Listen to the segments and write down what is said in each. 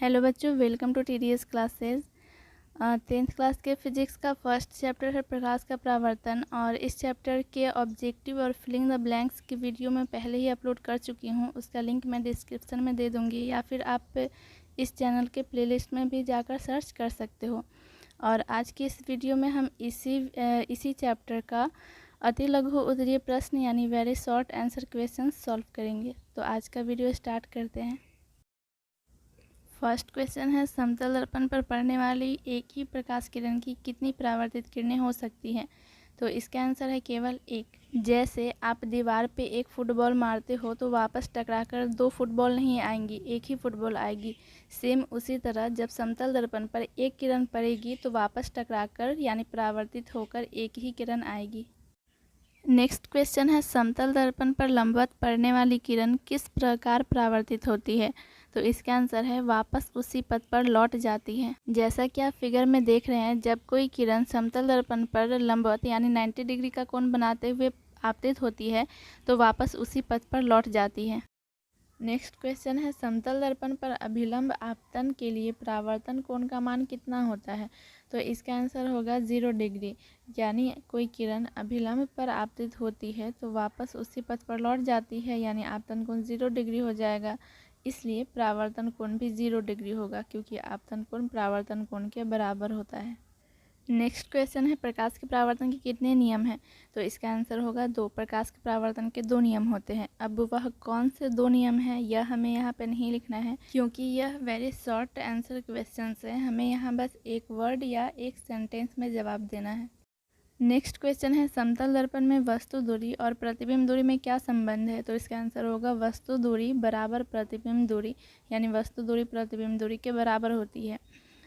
Hello बच्चों, welcome to TDS classes. 10th class के physics का फर्स्ट चैप्टर है प्रकाश का परावर्तन। और इस चैप्टर के ऑब्जेक्टिव और फिलिंग द ब्लैंक्स की वीडियो मैं पहले ही अपलोड कर चुकी हूँ। उसका लिंक मैं डिस्क्रिप्शन में दे दूँगी, या फिर आप इस चैनल के प्लेलिस्ट में भी जाकर सर्च कर सकते हो। और आज की इस वीडियो में हम इसी चैप्टर का अति लघु उत्तरीय प्रश्न यानी very short answer question solve करेंगे। तो आज का वीडियो स्टार्ट करते हैं। फर्स्ट क्वेश्चन है, समतल दर्पण पर पड़ने वाली एक ही प्रकाश किरण की कितनी परावर्तित किरणें हो सकती हैं? तो इसका आंसर है केवल एक। जैसे आप दीवार पे एक फुटबॉल मारते हो तो वापस टकराकर दो फुटबॉल नहीं आएंगी, एक ही फुटबॉल आएगी। सेम उसी तरह जब समतल दर्पण पर एक किरण पड़ेगी तो वापस टकराकर यानी परावर्तित होकर एक ही किरण आएगी। नेक्स्ट क्वेश्चन है, समतल दर्पण पर लंबवत पड़ने वाली किरण किस प्रकार परावर्तित होती है? तो इसका आंसर है वापस उसी पथ पर लौट जाती है। जैसा कि आप फिगर में देख रहे हैं, जब कोई किरण समतल दर्पण पर लंबवत यानी 90 डिग्री का कोण बनाते हुए आपतित होती है तो वापस उसी पथ पर लौट जाती है। नेक्स्ट क्वेश्चन है, समतल दर्पण पर अभिलंब आपतन के लिए परावर्तन कोण का मान कितना होता है? तो इसका आंसर होगा 0 डिग्री। यानी कोई किरण अभिलंब पर आपतित होती है तो वापस उसी पथ पर लौट जाती है, यानी आपतन कोण 0 डिग्री हो जाएगा। इसलिए परावर्तन कोण भी 0 डिग्री होगा, क्योंकि आपतन कोण परावर्तन कोण के बराबर होता है। नेक्स्ट क्वेश्चन है, प्रकाश के परावर्तन के कितने नियम हैं? तो इसका आंसर होगा 2। प्रकाश के परावर्तन के 2 नियम होते हैं। अब वह कौन से 2 नियम हैं यह हमें यहाँ पे नहीं लिखना है, क्योंकि यह वेरी शॉर्ट आंसर क्वेश्चन है। हमें यहाँ बस एक वर्ड या एक सेंटेंस में जवाब देना है। नेक्स्ट क्वेश्चन है, समतल दर्पण में वस्तु दूरी और प्रतिबिंब दूरी में क्या संबंध है? तो इसका आंसर होगा वस्तु दूरी बराबर प्रतिबिंब दूरी, यानी वस्तु दूरी प्रतिबिंब दूरी के बराबर होती है।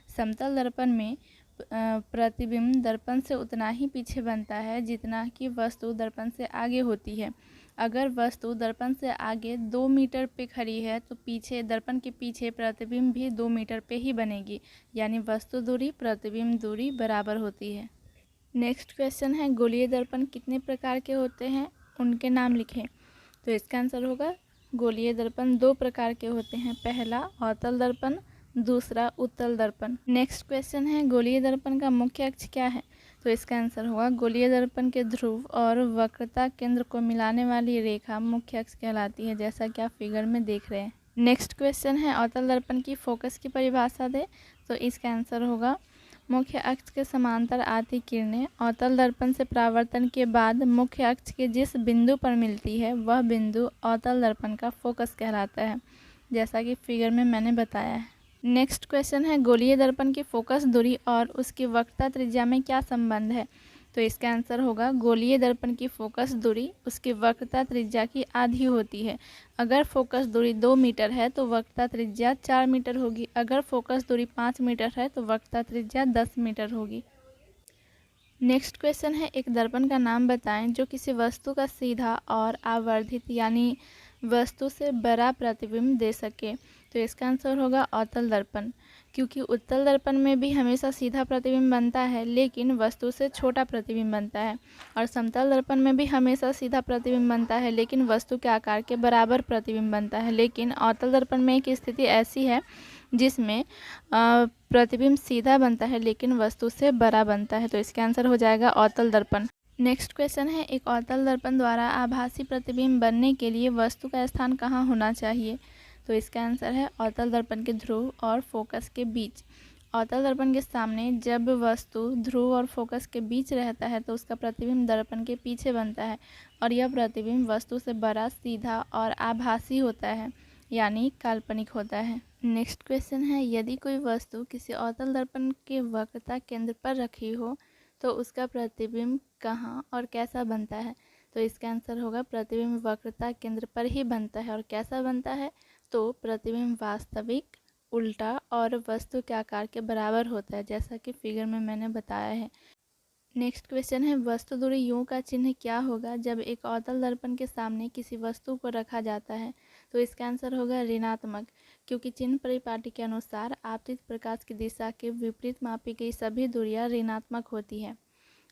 समतल दर्पण में प्रतिबिंब दर्पण से उतना ही पीछे बनता है जितना कि वस्तु दर्पण से आगे होती है। अगर वस्तु दर्पण से आगे 2 मीटर पे खड़ी है तो पीछे दर्पण के पीछे प्रतिबिंब भी 2 मीटर पे ही बनेगी, यानी वस्तु दूरी प्रतिबिंब दूरी बराबर होती है। नेक्स्ट क्वेश्चन है, गोलीय दर्पण कितने प्रकार के होते हैं? उनके नाम लिखें। तो इसका आंसर होगा गोलीय दर्पण 2 प्रकार के होते हैं। पहला अवतल दर्पण, दूसरा उत्तल दर्पण। नेक्स्ट क्वेश्चन है, गोलीय दर्पण का मुख्य अक्ष क्या है? तो इसका आंसर होगा गोलीय दर्पण के ध्रुव और वक्रता केंद्र को मिलाने वाली रेखा मुख्य अक्ष कहलाती है, जैसा कि आप फिगर में देख रहे हैं। नेक्स्ट क्वेश्चन है, अवतल दर्पण की फोकस की परिभाषा दे। तो इसका आंसर होगा मुख्य अक्ष के समांतर आती किरणें अवतल दर्पण से परावर्तन के बाद मुख्य अक्ष के जिस बिंदु पर मिलती है वह बिंदु अवतल दर्पण का फोकस कहलाता है, जैसा कि फिगर में मैंने बताया है। नेक्स्ट क्वेश्चन है, गोलीय दर्पण की फोकस दूरी और उसकी वक्रता त्रिज्या में क्या संबंध है? तो इसका आंसर होगा गोलीय दर्पण की फोकस दूरी उसकी वक्रता त्रिज्या की आधी होती है। अगर फोकस दूरी 2 मीटर है तो वक्रता त्रिज्या 4 मीटर होगी। अगर फोकस दूरी 5 मीटर है तो वक्रता त्रिज्या 10 मीटर होगी। नेक्स्ट क्वेश्चन है, एक दर्पण का नाम बताएं जो किसी वस्तु का सीधा और आवर्धित यानी वस्तु से बड़ा प्रतिबिंब दे सके। तो इसका आंसर होगा अवतल दर्पण, क्योंकि उत्तल दर्पण में भी हमेशा सीधा प्रतिबिंब बनता है लेकिन वस्तु से छोटा प्रतिबिंब बनता है, और समतल दर्पण में भी हमेशा सीधा प्रतिबिंब बनता है लेकिन वस्तु के आकार के बराबर प्रतिबिंब बनता है। लेकिन अवतल दर्पण में एक स्थिति ऐसी है जिसमें प्रतिबिंब सीधा बनता है लेकिन वस्तु से बड़ा बनता है। तो इसका आंसर हो जाएगा अवतल दर्पण। नेक्स्ट क्वेश्चन है, एक अवतल दर्पण द्वारा आभासी प्रतिबिंब बनने के लिए वस्तु का स्थान कहाँ होना चाहिए? तो इसका आंसर है अवतल दर्पण के ध्रुव और फोकस के बीच। अवतल दर्पण के सामने जब वस्तु ध्रुव और फोकस के बीच रहता है तो उसका प्रतिबिंब दर्पण के पीछे बनता है, और यह प्रतिबिंब वस्तु से बड़ा, सीधा और आभासी होता है, यानी काल्पनिक होता है। नेक्स्ट क्वेश्चन है, यदि कोई वस्तु किसी अवतल दर्पण के वक्रता केंद्र पर रखी हो तो उसका प्रतिबिंब कहाँ और कैसा बनता है? तो इसका आंसर होगा प्रतिबिंब वक्रता केंद्र पर ही बनता है। और कैसा बनता है? तो प्रतिबिंब वास्तविक, उल्टा और वस्तु के आकार के बराबर होता है, जैसा कि फिगर में मैंने बताया है। नेक्स्ट क्वेश्चन है, वस्तु दूरी यू का चिन्ह क्या होगा जब एक अवतल दर्पण के सामने किसी वस्तु को रखा जाता है? तो इसका आंसर होगा ऋणात्मक, क्योंकि चिन्ह परिपाटी के अनुसार आपतित प्रकाश की दिशा के विपरीत मापी गई सभी दूरियां ऋणात्मक होती है।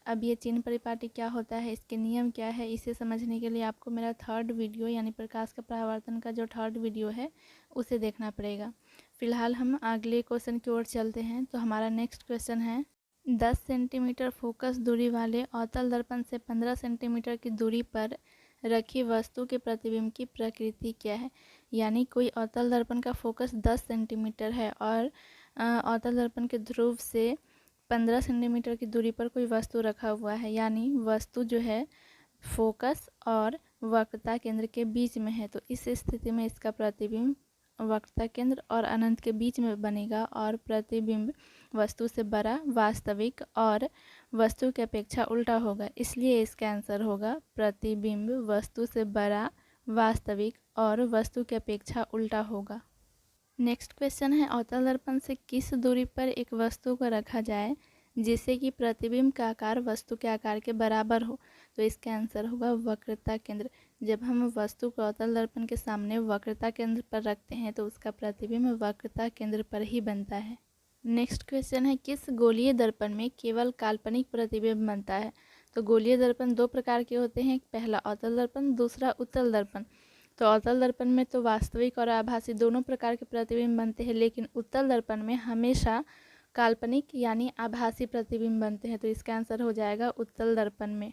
अब ये चिन्ह परिपाटी क्या होता है, इसके नियम क्या है, इसे समझने के लिए आपको मेरा 3rd वीडियो यानी प्रकाश का परावर्तन का जो 3rd वीडियो है उसे देखना पड़ेगा। फिलहाल हम अगले क्वेश्चन की ओर चलते हैं। तो हमारा नेक्स्ट क्वेश्चन है 10 सेंटीमीटर फोकस दूरी वाले अवतल दर्पण से 15 सेंटीमीटर की दूरी पर रखी वस्तु के प्रतिबिंब की प्रकृति क्या है। यानी कोई अवतल दर्पण का फोकस 10 सेंटीमीटर है और अवतल दर्पण के ध्रुव से 15 सेंटीमीटर की दूरी पर कोई वस्तु रखा हुआ है, यानी वस्तु जो है फोकस और वक्रता केंद्र के बीच में है। तो इस स्थिति में इसका प्रतिबिंब वक्रता केंद्र और अनंत के बीच में बनेगा और प्रतिबिंब वस्तु से बड़ा, वास्तविक और वस्तु की अपेक्षा उल्टा होगा। इसलिए इसका आंसर होगा प्रतिबिंब वस्तु से बड़ा, वास्तविक और वस्तु की अपेक्षा उल्टा होगा। नेक्स्ट क्वेश्चन है अवतल दर्पण से किस दूरी पर एक वस्तु को रखा जाए जिससे कि प्रतिबिंब का आकार वस्तु के आकार के बराबर हो। तो इसका आंसर होगा वक्रता केंद्र। जब हम वस्तु को अवतल दर्पण के सामने वक्रता केंद्र पर रखते हैं तो उसका प्रतिबिंब वक्रता केंद्र पर ही बनता है। नेक्स्ट क्वेश्चन है किस गोलीय दर्पण में केवल काल्पनिक प्रतिबिंब बनता है। तो गोलीय दर्पण दो प्रकार के होते हैं, पहला अवतल दर्पण, दूसरा उत्तल दर्पण। तो अवतल दर्पण में तो वास्तविक और आभासी दोनों प्रकार के प्रतिबिंब बनते हैं, लेकिन उत्तल दर्पण में हमेशा काल्पनिक यानी आभासी प्रतिबिंब बनते हैं। तो इसका आंसर हो जाएगा उत्तल दर्पण में।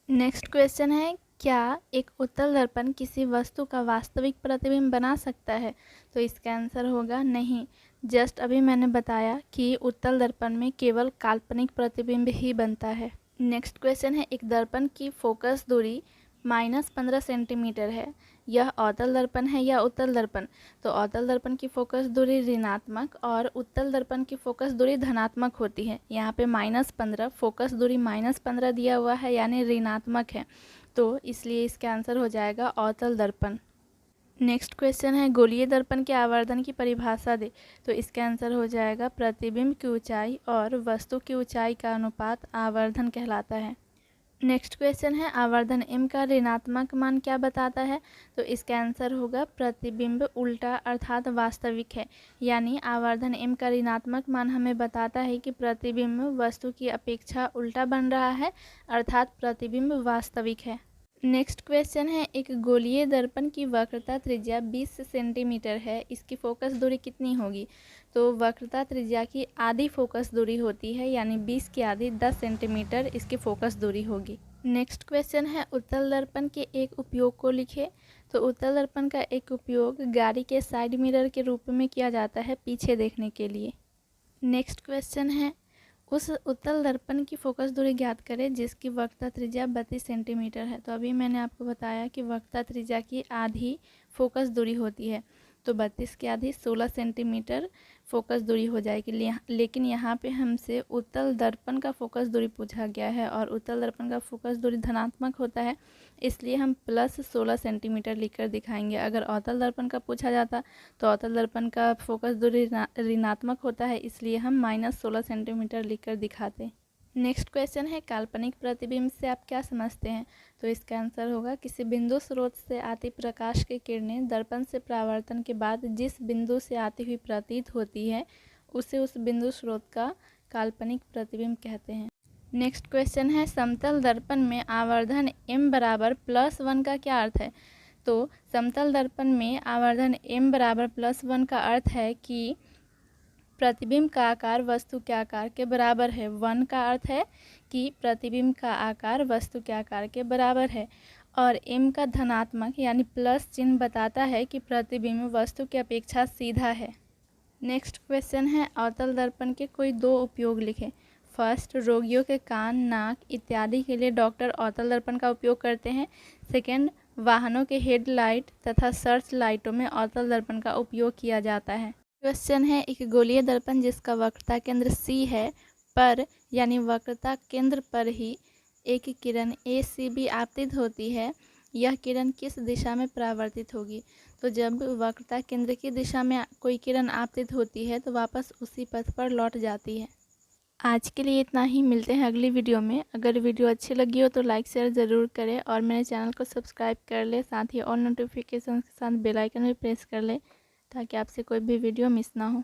नेक्स्ट क्वेश्चन है क्या एक उत्तल दर्पण किसी वस्तु का वास्तविक प्रतिबिंब बना सकता है। तो इसका आंसर होगा नहीं। जस्ट अभी मैंने बताया कि उत्तल दर्पण में केवल काल्पनिक प्रतिबिंब ही बनता है। नेक्स्ट क्वेश्चन है एक दर्पण की फोकस दूरी -15 सेंटीमीटर है, यह अवतल दर्पण है या उत्तल दर्पण। तो अवतल दर्पण की फोकस दूरी ऋणात्मक और उत्तल दर्पण की फोकस दूरी धनात्मक होती है। यहाँ पे -15 फोकस दूरी -15 दिया हुआ है यानी ऋणात्मक है, तो इसलिए इसका आंसर हो जाएगा अवतल दर्पण। नेक्स्ट क्वेश्चन है गोलीय दर्पण के आवर्धन की परिभाषा दे। तो इसका आंसर हो जाएगा प्रतिबिंब की ऊंचाई और वस्तु की ऊंचाई का अनुपात आवर्धन कहलाता है। नेक्स्ट क्वेश्चन है आवर्धन m का ऋणात्मक मान क्या बताता है। तो इसका आंसर होगा प्रतिबिंब उल्टा अर्थात वास्तविक है, यानी आवर्धन m का ऋणात्मक मान हमें बताता है कि प्रतिबिंब वस्तु की अपेक्षा उल्टा बन रहा है अर्थात प्रतिबिंब वास्तविक है। नेक्स्ट क्वेश्चन है एक गोलीय दर्पण की वक्रता त्रिज्या 20 सेंटीमीटर है, इसकी फोकस दूरी कितनी होगी। तो वक्रता त्रिज्या की आधी फोकस दूरी होती है, यानी 20 की आधी 10 सेंटीमीटर इसकी फोकस दूरी होगी। नेक्स्ट क्वेश्चन है उत्तल दर्पण के एक उपयोग को लिखे। तो उत्तल दर्पण का एक उपयोग गाड़ी के साइड मिरर के रूप में किया जाता है पीछे देखने के लिए। नेक्स्ट क्वेश्चन है उस उत्तल दर्पण की फोकस दूरी ज्ञात करें जिसकी वक्रता त्रिज्या 32 सेंटीमीटर है। तो अभी मैंने आपको बताया कि वक्रता त्रिज्या की आधी फोकस दूरी होती है, तो 32 की आधी 16 सेंटीमीटर फोकस दूरी हो जाएगी। लेकिन यहाँ पे हमसे उत्तल दर्पण का फोकस दूरी पूछा गया है और उत्तल दर्पण का फोकस दूरी धनात्मक होता है, इसलिए हम +16 सेंटीमीटर लिखकर दिखाएंगे। अगर अवतल दर्पण का पूछा जाता तो अवतल दर्पण का फोकस दूरी ऋणात्मक होता है, इसलिए हम -16 सेंटीमीटर लिखकर दिखाते। नेक्स्ट क्वेश्चन है काल्पनिक प्रतिबिंब से आप क्या समझते हैं। तो इसका आंसर होगा किसी बिंदु स्रोत से आती प्रकाश की किरणें दर्पण से परावर्तन के बाद जिस बिंदु से आती हुई प्रतीत होती है उसे उस बिंदु स्रोत का काल्पनिक प्रतिबिंब कहते हैं। नेक्स्ट क्वेश्चन है समतल दर्पण में आवर्धन m बराबर +1 का क्या अर्थ है। तो समतल दर्पण में आवर्धन m बराबर +1 का अर्थ है कि प्रतिबिंब का आकार वस्तु के आकार के बराबर है। 1 का अर्थ है कि प्रतिबिंब का आकार वस्तु के आकार के बराबर है और m का धनात्मक यानी प्लस चिन्ह बताता है कि प्रतिबिंब वस्तु की अपेक्षा सीधा है। नेक्स्ट क्वेश्चन है अवतल दर्पण के कोई दो उपयोग लिखें। फर्स्ट, रोगियों के कान, नाक इत्यादि के लिए डॉक्टर अवतल दर्पण का उपयोग करते हैं। सेकेंड, वाहनों के हेडलाइट तथा सर्च लाइटों में अवतल दर्पण का उपयोग किया जाता है। क्वेश्चन है एक गोलीय दर्पण जिसका वक्रता केंद्र C है पर यानी वक्रता केंद्र पर ही एक किरण ACB आपतित होती है, यह किरण किस दिशा में परावर्तित होगी। तो जब वक्रता केंद्र की दिशा में कोई किरण आपतित होती है तो वापस उसी पथ पर लौट जाती है। आज के लिए इतना ही, मिलते हैं अगली वीडियो में। अगर वीडियो अच्छी लगी हो तो लाइक शेयर ज़रूर करें और मेरे चैनल को सब्सक्राइब कर ले, साथ ही ऑल नोटिफिकेशन के साथ बेल आइकन भी प्रेस कर ले ताकि आपसे कोई भी वीडियो मिस ना हो।